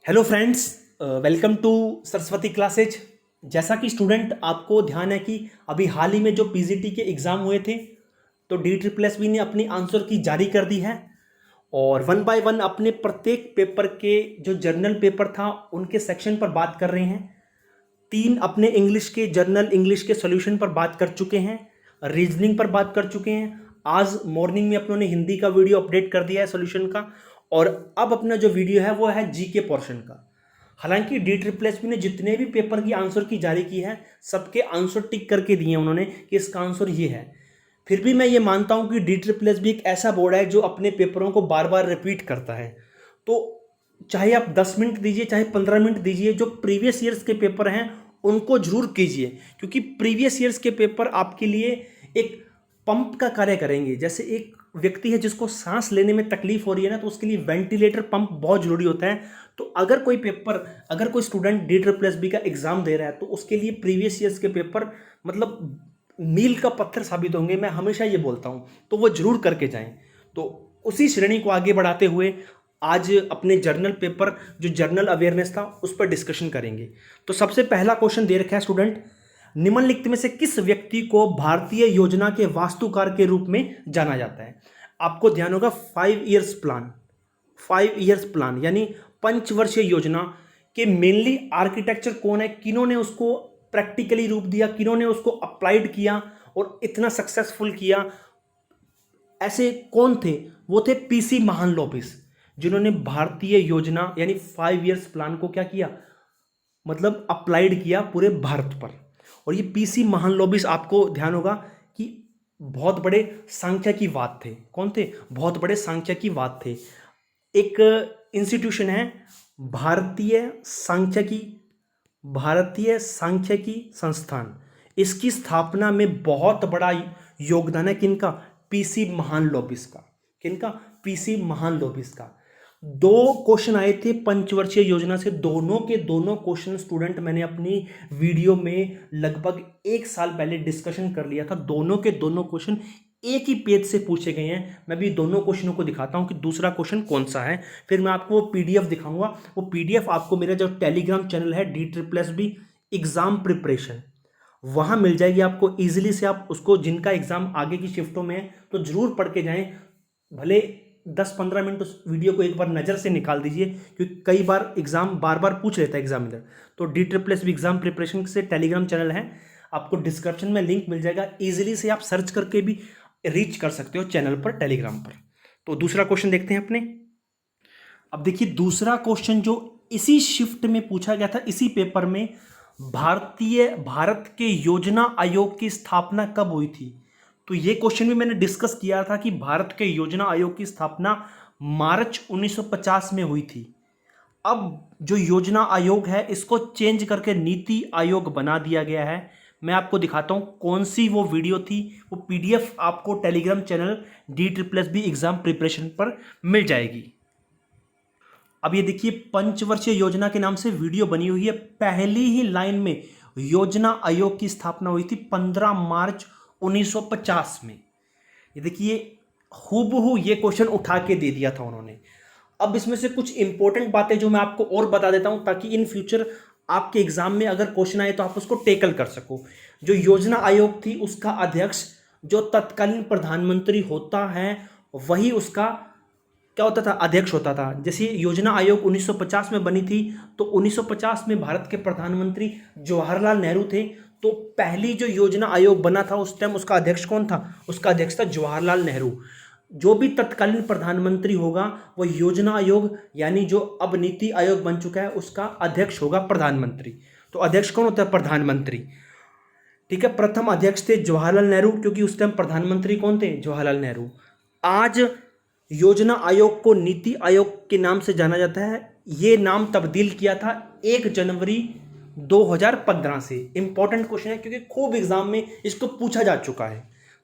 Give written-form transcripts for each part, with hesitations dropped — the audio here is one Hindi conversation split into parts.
Hello friends, welcome to Saraswati classes. जैसा कि स्टूडेंट आपको ध्यान है कि अभी हाल ही में जो पीजीटी के एग्ज़ाम हुए थे तो DSSB ने अपनी आंसर की जारी कर दी है और वन बाय वन अपने प्रत्येक पेपर के जो जर्नल पेपर था उनके सेक्शन पर बात कर रहे हैं। 3 अपने इंग्लिश के जर्नल इंग्लिश के सॉल्यूशन पर बात कर चुके हैं, रीजनिंग पर बात कर चुके हैं। आज मॉर्निंग में अपनों ने हिंदी का वीडियो अपडेट कर दिया है सॉल्यूशन का, और अब अपना जो वीडियो है वो है जीके पोर्शन का। हालांकि DSSB ने जितने भी पेपर की आंसर की जारी की है सबके आंसर टिक करके दिए हैं उन्होंने कि इसका आंसर ये है। फिर भी मैं ये मानता हूँ कि DSSB एक ऐसा बोर्ड है जो अपने पेपरों को बार बार रिपीट करता है। तो चाहे आप 10 मिनट दीजिए चाहे 15 मिनट दीजिए, जो प्रीवियस ईयर्स के पेपर हैं उनको जरूर कीजिए, क्योंकि प्रीवियस ईयर्स के पेपर आपके लिए एक पंप का कार्य करेंगे। जैसे एक व्यक्ति है जिसको सांस लेने में तकलीफ हो रही है ना, तो उसके लिए वेंटिलेटर पंप बहुत जरूरी होता है। तो अगर कोई स्टूडेंट DSSB का एग्जाम दे रहा है तो उसके लिए प्रीवियस ईयर्स के पेपर मतलब मील का पत्थर साबित होंगे, मैं हमेशा ये बोलता हूँ। तो वो जरूर करके जाएं। तो उसी श्रेणी को आगे बढ़ाते हुए आज अपने जर्नल पेपर जो जर्नल अवेयरनेस था उस पर डिस्कशन करेंगे। तो सबसे पहला क्वेश्चन दे रखा है स्टूडेंट, निम्नलिखित में से किस व्यक्ति को भारतीय योजना के वास्तुकार के रूप में जाना जाता है? आपको ध्यान होगा 5 इयर्स प्लान यानी पंचवर्षीय योजना के मेनली आर्किटेक्चर कौन है, किन्होंने उसको प्रैक्टिकली रूप दिया, किन्होंने उसको अप्लाइड किया और इतना सक्सेसफुल किया, ऐसे कौन थे? वो थे पीसी महालनोबिस, जिन्होंने भारतीय योजना यानी 5 इयर्स प्लान को क्या किया, मतलब अप्लाइड किया पूरे भारत पर। और ये पीसी महालनोबिस आपको ध्यान होगा कि बहुत बड़े सांख्यिकीवाद थे। कौन थे? बहुत बड़े सांख्यिकीवाद थे। एक इंस्टीट्यूशन है भारतीय सांख्यिकी संस्थान, इसकी स्थापना में बहुत बड़ा योगदान है किनका? पीसी महालनोबिस का। किनका? पीसी महालनोबिस का। 2 क्वेश्चन आए थे पंचवर्षीय योजना से, दोनों के दोनों क्वेश्चन स्टूडेंट मैंने अपनी वीडियो में लगभग 1 साल पहले डिस्कशन कर लिया था। दोनों के दोनों क्वेश्चन एक ही पेज से पूछे गए हैं। मैं भी दोनों क्वेश्चनों को दिखाता हूं कि दूसरा क्वेश्चन कौन सा है, फिर मैं आपको वो पीडीएफ दिखाऊंगा। वो पीडीएफ आपको मेरा जो टेलीग्राम चैनल है DSSB एग्जाम प्रिपरेशन, वहां मिल जाएगी आपको इजीली से। आप उसको, जिनका एग्जाम आगे की शिफ्टों में है तो जरूर पढ़ के जाएं। भले 10-15 मिनट उस वीडियो को एक बार नज़र से निकाल दीजिए, क्योंकि कई बार एग्जाम बार बार पूछ लेता है एग्जामिनर। तो DSSB एग्जाम प्रिपरेशन से टेलीग्राम चैनल है, आपको डिस्क्रिप्शन में लिंक मिल जाएगा, इजीली से आप सर्च करके भी रीच कर सकते हो चैनल पर, टेलीग्राम पर। तो दूसरा क्वेश्चन देखते हैं अपने। अब देखिए दूसरा क्वेश्चन जो इसी शिफ्ट में पूछा गया था, इसी पेपर में, भारत के योजना आयोग की स्थापना कब हुई थी? तो ये क्वेश्चन भी मैंने डिस्कस किया था कि भारत के योजना आयोग की स्थापना मार्च 1950 में हुई थी। अब जो योजना आयोग है इसको चेंज करके नीति आयोग बना दिया गया है। मैं आपको दिखाता हूं कौन सी वो वीडियो थी। वो पीडीएफ आपको Telegram channel DSSB exam preparation पर मिल जाएगी। अब ये देखिए, पंचवर्षीय योजना के नाम से वीडियो बनी हुई है। पहली ही लाइन में योजना आयोग की स्थापना हुई थी 15 मार्च 1950 में। ये देखिए, हूबहू ये क्वेश्चन उठा के दे दिया था उन्होंने। अब इसमें से कुछ इंपॉर्टेंट बातें जो मैं आपको और बता देता हूं, ताकि इन फ्यूचर आपके एग्जाम में अगर क्वेश्चन आए तो आप उसको टेकल कर सको। जो योजना आयोग थी उसका अध्यक्ष जो तत्कालीन प्रधानमंत्री होता है, वही उसका क्या होता था? अध्यक्ष होता था। जैसे योजना आयोग 1950 में बनी थी, तो 1950 में भारत के प्रधानमंत्री जवाहरलाल नेहरू थे। तो पहली जो योजना आयोग बना था उस टाइम उसका अध्यक्ष कौन था? उसका अध्यक्ष था जवाहरलाल नेहरू। जो भी तत्कालीन प्रधानमंत्री होगा वो योजना आयोग यानी जो अब नीति आयोग बन चुका है उसका अध्यक्ष होगा प्रधानमंत्री। तो अध्यक्ष कौन होता है? प्रधानमंत्री। ठीक है, प्रथम अध्यक्ष थे जवाहरलाल नेहरू, क्योंकि उस टाइम प्रधानमंत्री कौन थे? जवाहरलाल नेहरू। आज योजना आयोग को नीति आयोग के नाम से जाना जाता है। ये नाम तब्दील किया था 1 जनवरी 2015 से। इंपॉर्टेंट क्वेश्चन है क्योंकि खूब एग्जाम में इसको पूछा जा चुका है,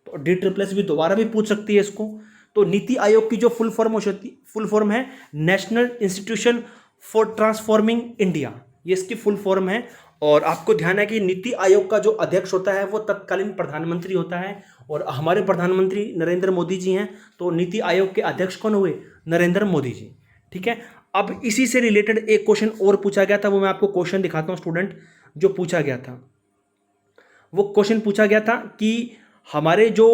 तो DSSB दोबारा भी पूछ सकती है इसको। तो नीति आयोग की जो फुल फॉर्म है national institution for transforming India, ये इसकी फुल फॉर्म है। और आपको ध्यान है कि नीति आयोग का जो अध्यक्ष होता है वो तत्कालीन प्रधानमंत्री होता है, और हमारे प्रधानमंत्री नरेंद्र मोदी जी हैं। तो नीति आयोग के अध्यक्ष कौन हुए? नरेंद्र मोदी जी। ठीक है, अब इसी से रिलेटेड एक क्वेश्चन और पूछा गया था, वो मैं आपको क्वेश्चन दिखाता हूं स्टूडेंट। जो पूछा गया था, वो क्वेश्चन पूछा गया था कि हमारे जो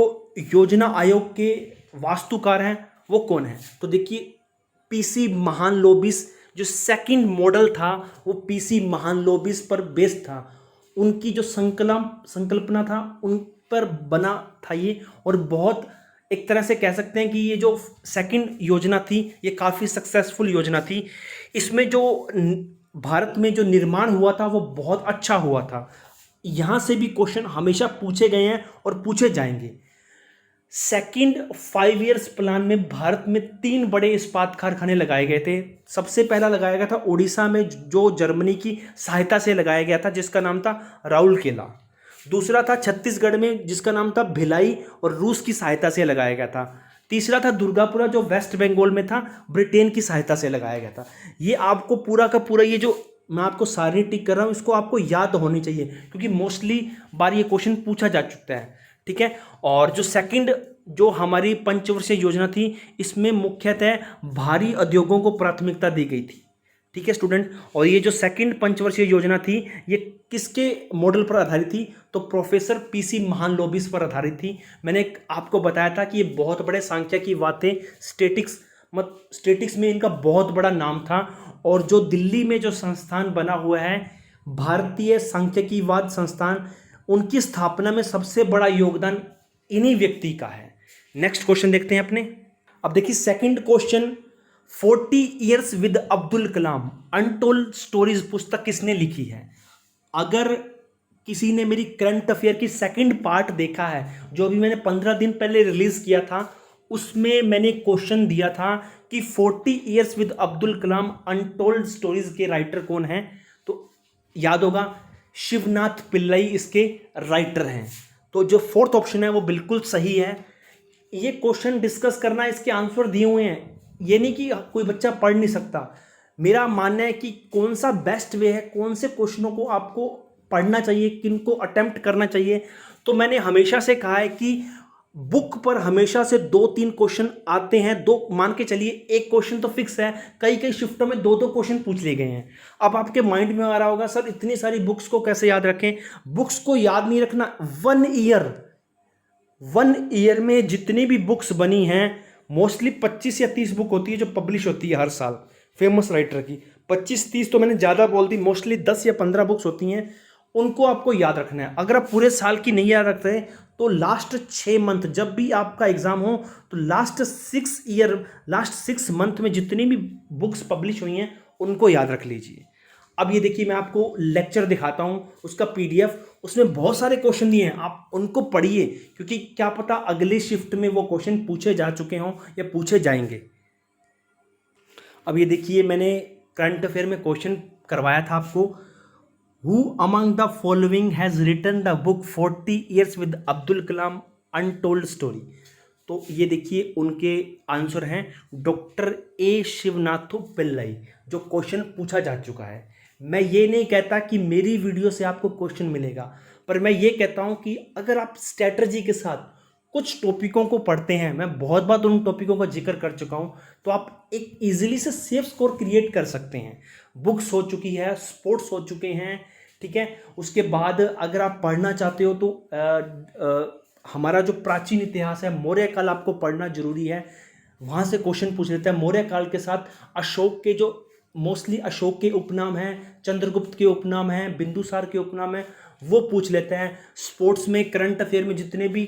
योजना आयोग के वास्तुकार हैं वो कौन है। तो देखिए पीसी महालनोबिस, जो सेकंड मॉडल था वो पीसी महालनोबिस पर बेस्ड था। उनकी जो संकल्पना था उन पर बना था ये, और बहुत एक तरह से कह सकते हैं कि ये जो सेकंड योजना थी ये काफ़ी सक्सेसफुल योजना थी। इसमें जो भारत में जो निर्माण हुआ था वो बहुत अच्छा हुआ था। यहाँ से भी क्वेश्चन हमेशा पूछे गए हैं और पूछे जाएंगे। सेकंड 5 ईयर्स प्लान में भारत में 3 बड़े इस्पात कारखाने लगाए गए थे। सबसे पहला लगाया गया था उड़ीसा में, जो जर्मनी की सहायता से लगाया गया था, जिसका नाम था राउरकेला। दूसरा था छत्तीसगढ़ में, जिसका नाम था भिलाई, और रूस की सहायता से लगाया गया था। तीसरा था दुर्गापुरा, जो वेस्ट बंगाल में था, ब्रिटेन की सहायता से लगाया गया था। ये आपको पूरा का पूरा ये जो मैं आपको सारी टिक कर रहा हूँ इसको आपको याद होनी चाहिए, क्योंकि मोस्टली बार ये क्वेश्चन पूछा जा चुका है। ठीक है। और जो सेकंड जो हमारी पंचवर्षीय योजना थी, इसमें मुख्यतः भारी उद्योगों को प्राथमिकता दी गई थी। ठीक है स्टूडेंट। और ये जो सेकंड पंचवर्षीय योजना थी ये किसके मॉडल पर आधारित थी, तो प्रोफेसर पीसी महालनोबिस पर आधारित थी। मैंने आपको बताया था कि ये बहुत बड़े सांख्यिकी बातें, स्टेटिक्स में इनका बहुत बड़ा नाम था। और जो दिल्ली में जो संस्थान बना हुआ है भारतीय सांख्यिकीवाद संस्थान, उनकी स्थापना में सबसे बड़ा योगदान इन्हीं व्यक्ति का है। नेक्स्ट क्वेश्चन देखते हैं अपने। अब देखिए second question, 40 years with Abdul Kalam untold stories पुस्तक किसने लिखी है। अगर किसी ने मेरी करंट अफेयर की सेकंड पार्ट देखा है, जो अभी मैंने 15 दिन पहले रिलीज किया था, उसमें मैंने क्वेश्चन दिया था कि 40 years with Abdul Kalam untold stories के राइटर कौन हैं। तो याद होगा शिवनाथ पिल्लई इसके राइटर हैं। तो जो फोर्थ ऑप्शन है वो बिल्कुल सही है। ये क्वेश्चन डिस्कस करना, इसके आंसर दिए हुए हैं, ये नहीं कि कोई बच्चा पढ़ नहीं सकता। मेरा मानना है कि कौन सा बेस्ट वे है, कौन से क्वेश्चनों को आपको पढ़ना चाहिए, किनको अटेम्प्ट करना चाहिए। तो मैंने हमेशा से कहा है कि बुक पर हमेशा से 2-3 क्वेश्चन आते हैं, दो मान के चलिए, एक क्वेश्चन तो फिक्स है, कई कई शिफ्टों में 2-2 क्वेश्चन पूछ लिए गए हैं। अब आपके माइंड में आ रहा होगा सर इतनी सारी बुक्स को कैसे याद रखें। बुक्स को याद नहीं रखना, 1 ईयर में जितनी भी बुक्स बनी हैं, मोस्टली 25 या 30 बुक होती है जो पब्लिश होती है हर साल फेमस राइटर की। 25-30 तो मैंने ज़्यादा बोल दी, मोस्टली 10 या 15 बुक्स होती हैं, उनको आपको याद रखना है। अगर आप पूरे साल की नहीं याद रखते हैं तो लास्ट 6 मंथ जब भी आपका एग्जाम हो, तो लास्ट 6 मंथ में जितनी भी बुक्स पब्लिश हुई हैं उनको याद रख लीजिए। अब ये देखिए मैं आपको लेक्चर दिखाता हूँ, उसका पीडीएफ, उसमें बहुत सारे क्वेश्चन दिए हैं, आप उनको पढ़िए, क्योंकि क्या पता अगले शिफ्ट में वो क्वेश्चन पूछे जा चुके हों या पूछे जाएंगे। अब ये देखिए मैंने करंट अफेयर में क्वेश्चन करवाया था आपको, who among the following has written the book 40 years with Abdul Kalam untold story. तो ये देखिए उनके आंसर हैं डॉक्टर ए शिवनाथु पिल्लई, जो क्वेश्चन पूछा जा चुका है। मैं ये नहीं कहता कि मेरी वीडियो से आपको क्वेश्चन मिलेगा, पर मैं ये कहता हूं कि अगर आप स्ट्रैटेजी के साथ कुछ टॉपिकों को पढ़ते हैं, मैं बहुत बार उन टॉपिकों का जिक्र कर चुका हूं, तो आप एक इजीली से सेफ स्कोर क्रिएट कर सकते हैं। बुक्स हो चुकी है, स्पोर्ट्स हो चुके हैं, ठीक है। उसके बाद अगर आप पढ़ना चाहते हो तो हमारा जो प्राचीन इतिहास है, मौर्य काल आपको पढ़ना जरूरी है, वहाँ से क्वेश्चन पूछ लेते हैं। मौर्य काल के साथ अशोक के जो मोस्टली अशोक के उपनाम हैं, चंद्रगुप्त के उपनाम हैं, बिंदुसार के उपनाम हैं, वो पूछ लेते हैं। स्पोर्ट्स में करंट अफेयर में जितने भी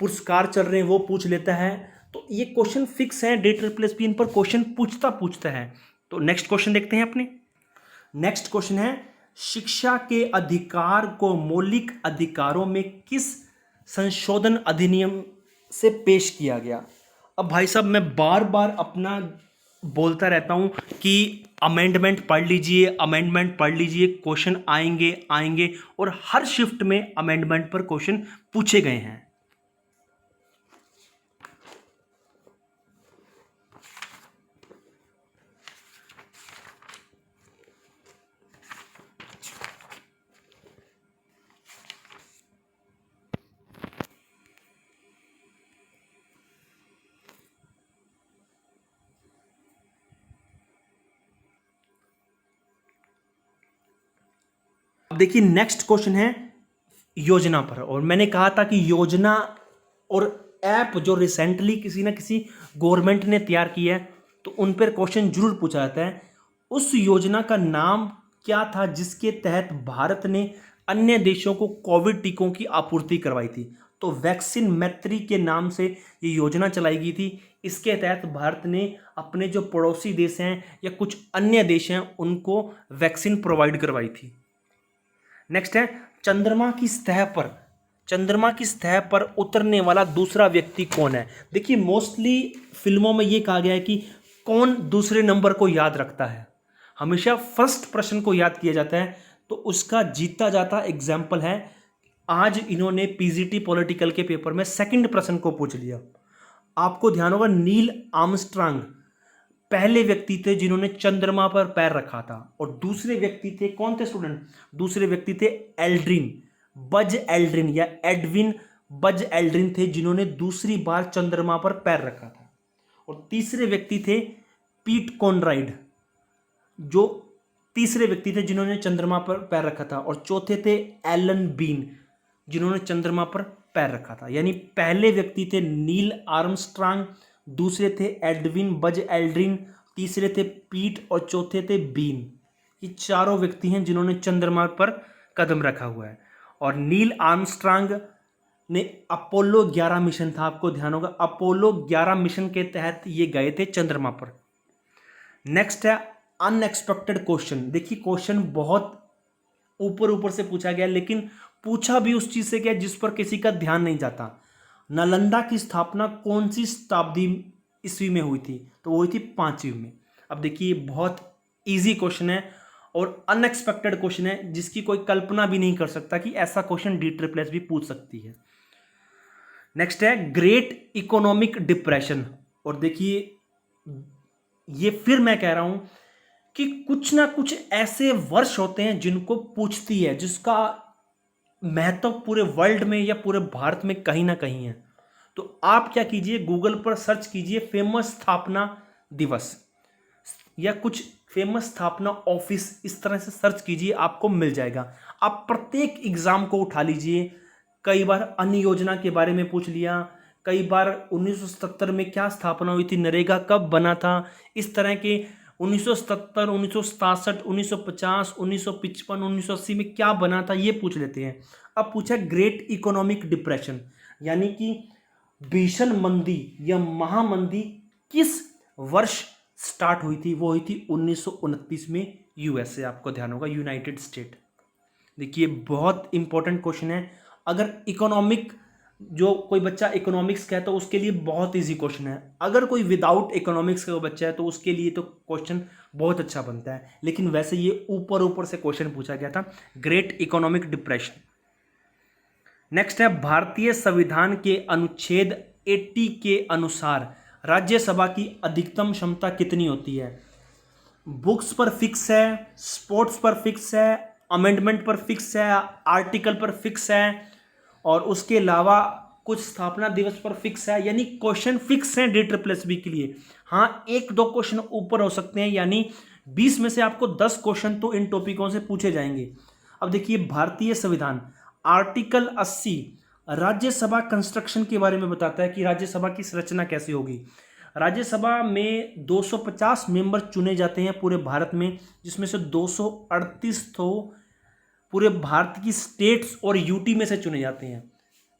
पुरस्कार चल रहे हैं वो पूछ लेता है। तो ये क्वेश्चन फिक्स है, DSSP इन पर क्वेश्चन पूछता है। तो नेक्स्ट क्वेश्चन देखते हैं अपने। नेक्स्ट क्वेश्चन है, शिक्षा के अधिकार को मौलिक अधिकारों में किस संशोधन अधिनियम से पेश किया गया। अब भाई साहब मैं बार बार अपना बोलता रहता हूं कि अमेंडमेंट पढ़ लीजिए, क्वेश्चन आएंगे और हर शिफ्ट में अमेंडमेंट पर क्वेश्चन पूछे गए हैं। देखिए नेक्स्ट क्वेश्चन है योजना पर, और मैंने कहा था कि योजना और ऐप जो रिसेंटली किसी ना किसी गवर्नमेंट ने तैयार की है तो उन पर क्वेश्चन जरूर पूछा जाता है। उस योजना का नाम क्या था जिसके तहत भारत ने अन्य देशों को कोविड टीकों की आपूर्ति करवाई थी? तो वैक्सीन मैत्री के नाम से ये योजना चलाई गई थी। इसके तहत भारत ने अपने जो पड़ोसी देश हैं या कुछ अन्य देश हैं उनको वैक्सीन प्रोवाइड करवाई थी। नेक्स्ट है चंद्रमा की सतह पर उतरने वाला दूसरा व्यक्ति कौन है? देखिए मोस्टली फिल्मों में ये कहा गया है कि कौन दूसरे नंबर को याद रखता है, हमेशा फर्स्ट प्रश्न को याद किया जाता है। तो उसका जीता जाता एग्जाम्पल है, आज इन्होंने पीजीटी पॉलिटिकल के पेपर में सेकंड प्रश्न को पूछ लिया। आपको ध्यान होगा नील आर्मस्ट्रांग पहले व्यक्ति थे जिन्होंने चंद्रमा पर पैर रखा था, और दूसरे व्यक्ति थे, कौन थे स्टूडेंट? दूसरे व्यक्ति थे बज एल्ड्रिन या एडविन बज एल्ड्रिन थे जिन्होंने दूसरी बार चंद्रमा पर पैर रखा था। और तीसरे व्यक्ति थे पीट कॉनराइड, जो तीसरे व्यक्ति थे जिन्होंने चंद्रमा पर पैर रखा था। और चौथे थे एलन बीन जिन्होंने चंद्रमा पर पैर रखा था। यानी पहले व्यक्ति थे नील आर्मस्ट्रांग, दूसरे थे एडविन बज एल्ड्रिन, तीसरे थे पीट और चौथे थे बीन। ये चारों व्यक्ति हैं जिन्होंने चंद्रमा पर कदम रखा हुआ है। और नील आर्मस्ट्रांग ने अपोलो 11 मिशन था, आपको ध्यान होगा अपोलो 11 मिशन के तहत ये गए थे चंद्रमा पर। नेक्स्ट है अनएक्सपेक्टेड क्वेश्चन। देखिए क्वेश्चन बहुत ऊपर ऊपर से पूछा गया, लेकिन पूछा भी उस चीज से क्या जिस पर किसी का ध्यान नहीं जाता। नालंदा की स्थापना कौन सी शताब्दी ईस्वी में हुई थी? तो वो हुई थी 5वीं में। अब देखिए बहुत इजी क्वेश्चन है और अनएक्सपेक्टेड क्वेश्चन है जिसकी कोई कल्पना भी नहीं कर सकता कि ऐसा क्वेश्चन DSS भी पूछ सकती है। नेक्स्ट है ग्रेट इकोनॉमिक डिप्रेशन। और देखिए ये फिर मैं कह रहा हूं कि कुछ ना कुछ ऐसे वर्ष होते हैं जिनको पूछती है, जिसका महत्व पूरे वर्ल्ड में या पूरे भारत में कहीं ना कहीं है। तो आप क्या कीजिए, गूगल पर सर्च कीजिए फेमस स्थापना दिवस या कुछ फेमस स्थापना ऑफिस, इस तरह से सर्च कीजिए, आपको मिल जाएगा। आप प्रत्येक एग्जाम को उठा लीजिए, कई बार अन्य योजना के बारे में पूछ लिया, कई बार 1977 में क्या स्थापना हुई थी, नरेगा कब बना था, इस तरह के 1977, 1967, 1950, 1955, 1980 में क्या बना था ये पूछ लेते हैं। अब पूछा ग्रेट इकोनॉमिक डिप्रेशन, यानी कि भीषण मंदी या महामंदी किस वर्ष स्टार्ट हुई थी? वो हुई थी 1929 में USA, आपको ध्यान होगा यूनाइटेड स्टेट। देखिए बहुत इंपॉर्टेंट क्वेश्चन है। अगर इकोनॉमिक जो कोई बच्चा इकोनॉमिक्स का है तो उसके लिए बहुत इजी क्वेश्चन है। अगर कोई विदाउट इकोनॉमिक्स का बच्चा है तो उसके लिए तो क्वेश्चन बहुत अच्छा बनता है, लेकिन वैसे ये ऊपर ऊपर से क्वेश्चन पूछा गया था, ग्रेट इकोनॉमिक डिप्रेशन। नेक्स्ट है भारतीय संविधान के अनुच्छेद 80 के अनुसार राज्यसभा की अधिकतम क्षमता कितनी होती है? बुक्स पर फिक्स है, स्पोर्ट्स पर फिक्स है, अमेंडमेंट पर फिक्स है, आर्टिकल पर फिक्स है, और उसके अलावा कुछ स्थापना दिवस पर फिक्स है। यानी क्वेश्चन फिक्स हैं DSS के लिए। हाँ, एक दो क्वेश्चन ऊपर हो सकते हैं, यानी 20 में से आपको 10 क्वेश्चन तो इन टॉपिकों से पूछे जाएंगे। अब देखिए भारतीय संविधान आर्टिकल 80 राज्यसभा कंस्ट्रक्शन के बारे में बताता है कि राज्यसभा की संरचना कैसे होगी। राज्यसभा में 250 मेंबर चुने जाते हैं पूरे भारत में, जिसमें से 238 तो पूरे भारत की स्टेट्स और यूटी में से चुने जाते हैं,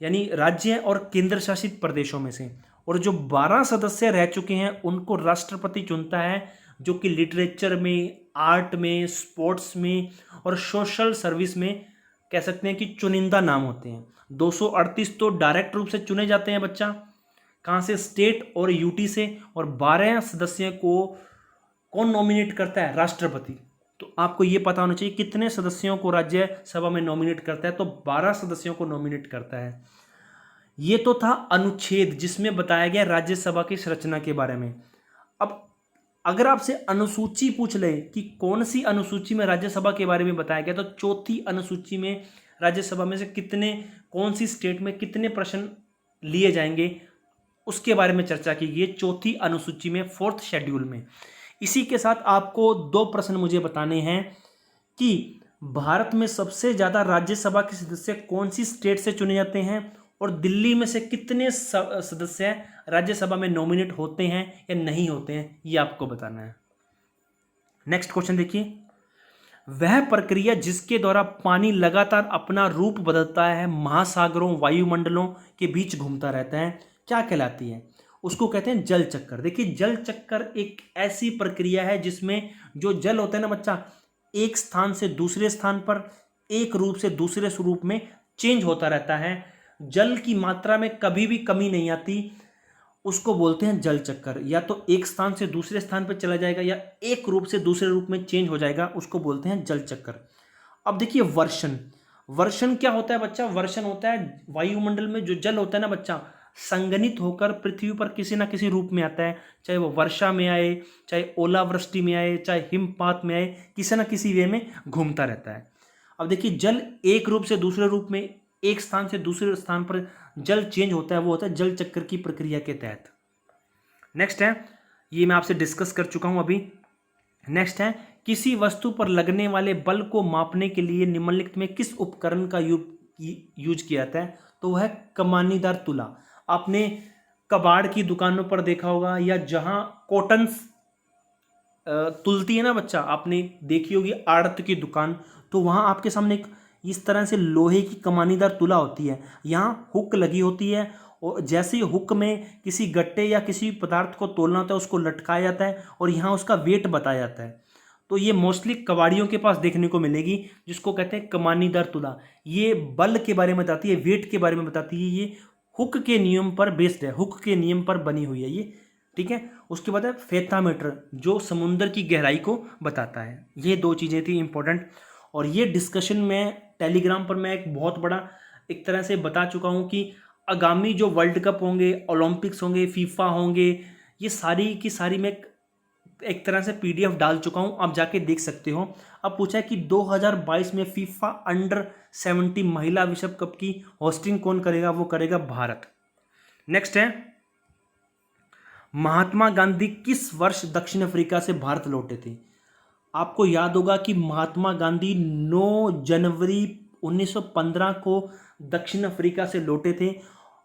यानी राज्य और केंद्र शासित प्रदेशों में से। और जो 12 सदस्य रह चुके हैं उनको राष्ट्रपति चुनता है, जो कि लिटरेचर में, आर्ट में, स्पोर्ट्स में और सोशल सर्विस में कह सकते हैं कि चुनिंदा नाम होते हैं। 238 तो डायरेक्ट रूप से चुने जाते हैं बच्चा, कहाँ से? स्टेट और यूटी से। और 12 सदस्यों को कौन नॉमिनेट करता है? राष्ट्रपति। तो आपको ये पता होना चाहिए कितने सदस्यों को राज्यसभा में नॉमिनेट करता है, तो 12 सदस्यों को नॉमिनेट करता है। ये तो था अनुच्छेद जिसमें बताया गया राज्यसभा की संरचना के बारे में। अब अगर आपसे अनुसूची पूछ ले कि कौन सी अनुसूची में राज्यसभा के बारे में बताया गया, तो चौथी अनुसूची में राज्यसभा में से कितने, कौन सी स्टेट में कितने प्रश्न लिए जाएंगे उसके बारे में चर्चा की गई है चौथी अनुसूची में, 4th शेड्यूल में। इसी के साथ आपको 2 प्रश्न मुझे बताने हैं कि भारत में सबसे ज़्यादा राज्यसभा के सदस्य कौन सी स्टेट से चुने जाते हैं, और दिल्ली में से कितने सदस्य राज्यसभा में नॉमिनेट होते हैं या नहीं होते हैं, ये आपको बताना है। नेक्स्ट क्वेश्चन देखिए, वह प्रक्रिया जिसके द्वारा पानी लगातार अपना रूप बदलता है, महासागरों वायुमंडलों के बीच घूमता रहता है, क्या कहलाती है? उसको कहते हैं जल चक्कर। देखिए, जल चक्कर एक ऐसी प्रक्रिया है जिसमें जो जल होता है ना बच्चा, एक स्थान से दूसरे स्थान पर एक रूप से दूसरे स्वरूप में चेंज होता रहता है। जल की मात्रा में कभी भी कमी नहीं आती, उसको बोलते हैं जल चक्कर। या तो एक स्थान से दूसरे स्थान पर चला जाएगा या एक रूप से दूसरे रूप में चेंज हो जाएगा, उसको बोलते हैं जल चक्कर। अब देखिए वर्षण, वर्षण क्या होता है बच्चा? वर्षण होता है वायुमंडल में जो जल होता है ना बच्चा, संगनित होकर पृथ्वी पर किसी ना किसी रूप में आता है, चाहे वो वर्षा में आए, चाहे ओलावृष्टि में आए, चाहे हिमपात में आए, किसी ना किसी वे में घूमता रहता है। अब देखिए, जल एक रूप से दूसरे रूप में, एक स्थान से दूसरे स्थान पर जल चेंज होता है, वो होता है जल चक्कर की प्रक्रिया के तहत। नेक्स्ट है, ये मैं आपसे डिस्कस कर चुका हूं अभी। नेक्स्ट है, किसी वस्तु पर लगने वाले बल को मापने के लिए निम्नलिखित में किस उपकरण का यूज किया जाता है? तो वह है कमानीदार तुला। आपने कबाड़ की दुकानों पर देखा होगा, या जहां कॉटन तुलती है ना बच्चा, आपने देखी होगी आड़त की दुकान, तो वहां आपके सामने एक इस तरह से लोहे की कमानीदार तुला होती है, यहाँ हुक लगी होती है, और जैसे ही हुक में किसी गट्टे या किसी पदार्थ को तोलना होता है उसको लटकाया जाता है और यहाँ उसका वेट बताया जाता है। तो ये मोस्टली कबाड़ियों के पास देखने को मिलेगी, जिसको कहते हैं कमानीदार तुला। ये बल के बारे में बताती है, वेट के बारे में बताती है, ये हुक के नियम पर बेस्ड है, हुक के नियम पर बनी हुई है ये, ठीक है। उसके बाद है फेथामीटर, जो समुद्र की गहराई को बताता है। ये दो चीज़ें थी इंपॉर्टेंट, और ये डिस्कशन में टेलीग्राम पर मैं एक बहुत बड़ा एक तरह से बता चुका हूँ कि आगामी जो वर्ल्ड कप होंगे, ओलंपिक्स होंगे, फीफा होंगे, ये सारी की सारी मैं एक तरह से पीडीएफ डाल चुका हूँ, आप जाके देख सकते हो। अब पूछा है कि 2022 में फीफा अंडर-17 महिला विश्व कप की होस्टिंग कौन करेगा? वो करेगा भारत। नेक्स्ट है, महात्मा गांधी किस वर्ष दक्षिण अफ्रीका से भारत लौटे थे? आपको याद होगा कि महात्मा गांधी 9 जनवरी 1915 को दक्षिण अफ्रीका से लौटे थे,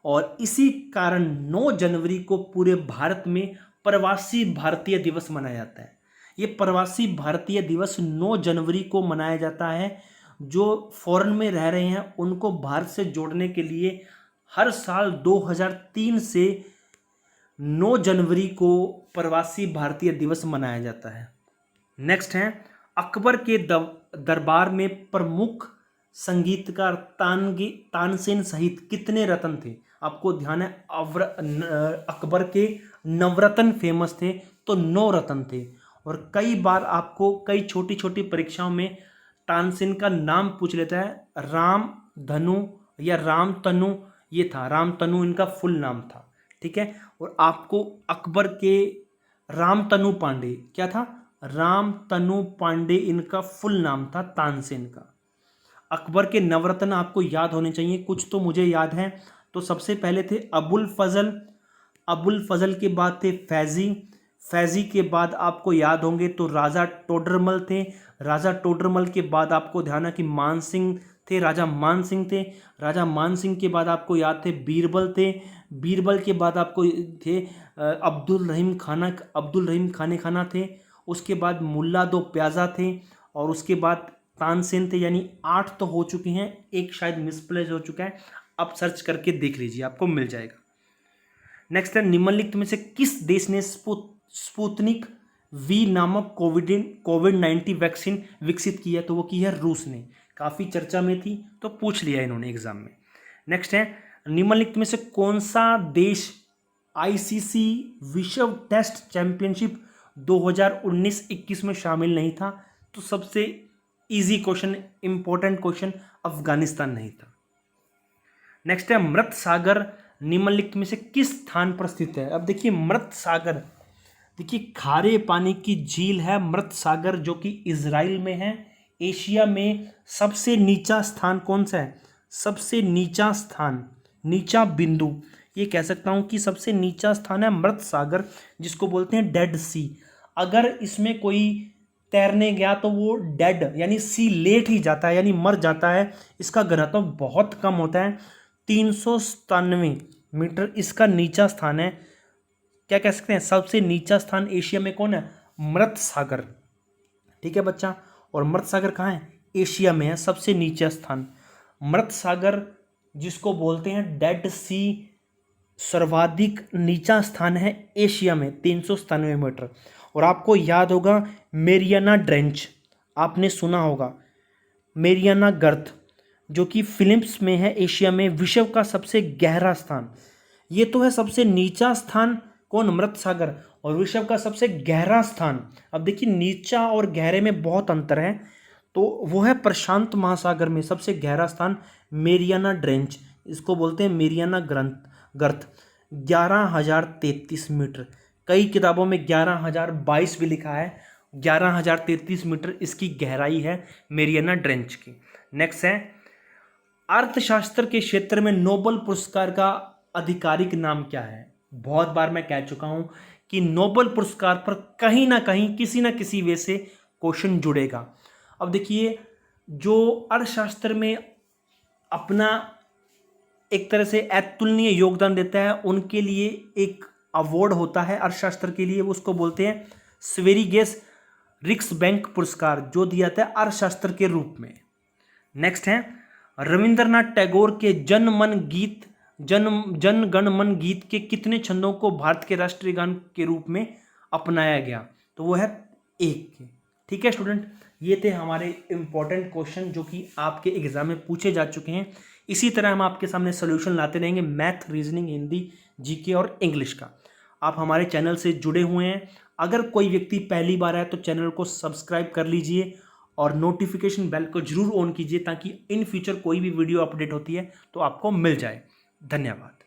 और इसी कारण 9 जनवरी को पूरे भारत में प्रवासी भारतीय दिवस मनाया जाता है। ये प्रवासी भारतीय दिवस 9 जनवरी को मनाया जाता है। जो फॉरेन में रह रहे हैं उनको भारत से जोड़ने के लिए हर साल 2003 से 9 जनवरी को प्रवासी भारतीय दिवस मनाया जाता है। नेक्स्ट है, अकबर के दरबार में प्रमुख संगीतकार तानसेन सहित कितने रत्न थे? आपको ध्यान है, अकबर के नवरत्न फेमस थे, तो 9 रत्न थे। और कई बार आपको कई छोटी छोटी परीक्षाओं में तानसेन का नाम पूछ लेता है, राम धनु या राम तनु, ये था राम तनु, इनका फुल नाम था, ठीक है। और आपको अकबर के राम तनु पांडे, क्या था? राम तनु पांडे इनका फुल नाम था तानसेन का। अकबर के नवरत्न आपको याद होने चाहिए, कुछ तो मुझे याद है। तो सबसे पहले थे अबुल फजल, अबुल फजल के बाद थे फैजी, फैजी के बाद आपको याद होंगे तो राजा टोडरमल थे, राजा टोडरमल के बाद आपको ध्यान है कि मान सिंह थे, राजा मान सिंह थे, राजा मान सिंह के बाद आपको याद थे बीरबल थे, बीरबल के बाद आपको थे अब्दुल रहीम खाने खाना थे, उसके बाद मुल्ला दो प्याजा थे, और उसके बाद तानसेन थे। यानी 8 तो हो चुके हैं, एक शायद मिसप्लेस हो चुका है, आप सर्च करके देख लीजिए, आपको मिल जाएगा। नेक्स्ट है, निम्नलिखित में से किस देश ने स्पुतनिक वी नामक कोविड-19 वैक्सीन विकसित की है? तो वो की है रूस ने, काफ़ी चर्चा में थी तो पूछ लिया इन्होंने एग्जाम में। नेक्स्ट है, निम्नलिखित में से कौन सा देश आईसीसी विश्व टेस्ट चैंपियनशिप 2019-21 में शामिल नहीं था? तो सबसे easy question, important question, Afghanistan नहीं था। नेक्स्ट है, मृत सागर निम्नलिखित में से किस स्थान पर स्थित है? अब देखिए मृत सागर, देखिए खारे पानी की झील है मृत सागर, जो कि इजराइल में है। एशिया में सबसे नीचा स्थान कौन सा है? सबसे नीचा स्थान, नीचा बिंदु, ये कह सकता हूँ कि सबसे नीचा स्थान है मृत सागर, जिसको बोलते हैं डेड सी। अगर इसमें कोई तैरने गया तो वो डेड यानी सी लेट ही जाता है, यानी मर जाता है। इसका घनत्व बहुत कम होता है, 397 मीटर इसका नीचा स्थान है। क्या कह सकते हैं, सबसे नीचा स्थान एशिया में कौन है, मृत सागर। ठीक है बच्चा, और मृत सागर कहाँ है, एशिया में है सबसे नीचा स्थान। मृत सागर जिसको बोलते हैं डेड सी, सर्वाधिक नीचा स्थान है एशिया में, 397 मीटर। और आपको याद होगा मेरियाना ट्रेंच, आपने सुना होगा मेरियाना गर्त, जो कि फिलिप्स में है एशिया में, विश्व का सबसे गहरा स्थान। ये तो है सबसे नीचा स्थान कौन, मृत सागर, और विश्व का सबसे गहरा स्थान। अब देखिए नीचा और गहरे में बहुत अंतर है, तो वो है प्रशांत महासागर में सबसे गहरा स्थान मेरियाना ट्रेंच, इसको बोलते हैं मेरियाना गर्त, 11,033 मीटर। कई किताबों में 11,022 भी लिखा है, 11,033 मीटर इसकी गहराई है मेरियाना ट्रेंच की। नेक्स्ट है, अर्थशास्त्र के क्षेत्र में नोबेल पुरस्कार का आधिकारिक नाम क्या है। बहुत बार मैं कह चुका हूं कि नोबेल पुरस्कार पर कहीं ना कहीं किसी ना किसी वे से क्वेश्चन जुड़ेगा। अब देखिए, जो अर्थशास्त्र में अपना एक तरह से अतुलनीय योगदान देता है, उनके लिए एक अवार्ड होता है अर्थशास्त्र के लिए, उसको बोलते हैं स्वेरिगेस रिक्सबैंक पुरस्कार, जो दिया जाता है अर्थशास्त्र के रूप में। नेक्स्ट है, रविंद्रनाथ टैगोर के जन गण मन गीत के कितने छंदों को भारत के राष्ट्रीय गान के रूप में अपनाया गया, तो वो है 1। ठीक है स्टूडेंट, ये थे हमारे इंपॉर्टेंट क्वेश्चन जो कि आपके एग्जाम में पूछे जा चुके हैं। इसी तरह हम आपके सामने सोल्यूशन लाते रहेंगे मैथ, रीजनिंग, हिंदी, जीके और इंग्लिश का। आप हमारे चैनल से जुड़े हुए हैं, अगर कोई व्यक्ति पहली बार आए तो चैनल को सब्सक्राइब कर लीजिए और नोटिफिकेशन बेल को जरूर ऑन कीजिए, ताकि इन फ्यूचर कोई भी वीडियो अपडेट होती है तो आपको मिल जाए। धन्यवाद।